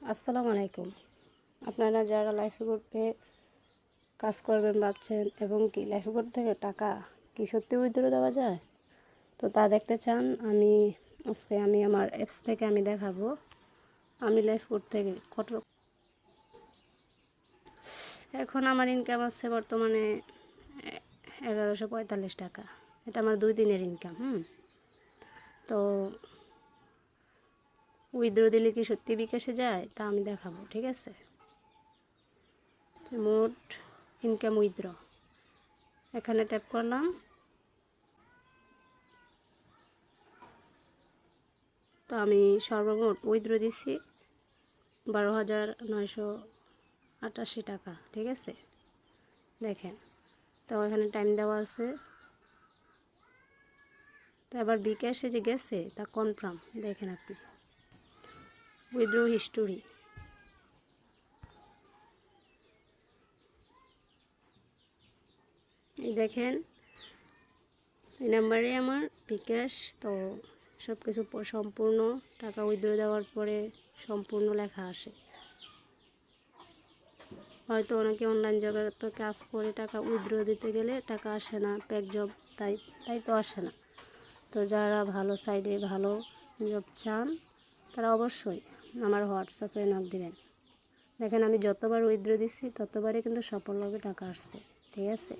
আসসালামু আলাইকুম। আপনারা যারা লাইফ গ্রুপে কাজ করবেন ভাবছেন এবং কি লাইফ গ্রুপ থেকে টাকা কি সত্যি উইথড্র দেওয়া যায়, তো তা দেখতে চান, আজকে আমি আমার অ্যাপস থেকে আমি দেখাবো আমি লাইফ গ্রুপ থেকে কত। এখন আমার ইনকাম আছে বর্তমানে 1145 টাকা। এটা আমার 2 দিনের ইনকাম। তো উইথড্র দিলে কি সত্যি বিকাশে যায় তা আমি দেখাবো, ঠিক আছে। মোট ইনকাম উইথড্র এখানে ট্যাপ করলাম। তো আমি সর্বমোট উইথড্র দিছি 12,988 টাকা, ঠিক আছে। দেখেন, তো এখানে টাইম দেওয়া আছে। তো আবার বিকাশে যে গেছে তা কনফার্ম, দেখেন আপনি উইথড্র হিস্টোরি। এই দেখেন, এই নাম্বারে আমার বিকাশ। তো সব কিছু সম্পূর্ণ টাকা উইথড্র দেওয়ার পরে সম্পূর্ণ লেখা আসে। হয়তো অনেকে অনলাইন জগতে কাজ করে টাকা উইথড্র দিতে গেলে টাকা আসে না, প্যাক জব, তাই তো আসে না। তো যারা ভালো সাইডে ভালো জব চান তারা অবশ্যই আমার হোয়াটসঅ্যাপে নক দিবেন। দেখেন, আমি যতবার উইথড্র দিচ্ছি ততবারই কিন্তু সফলভাবে টাকা আসছে, ঠিক আছে।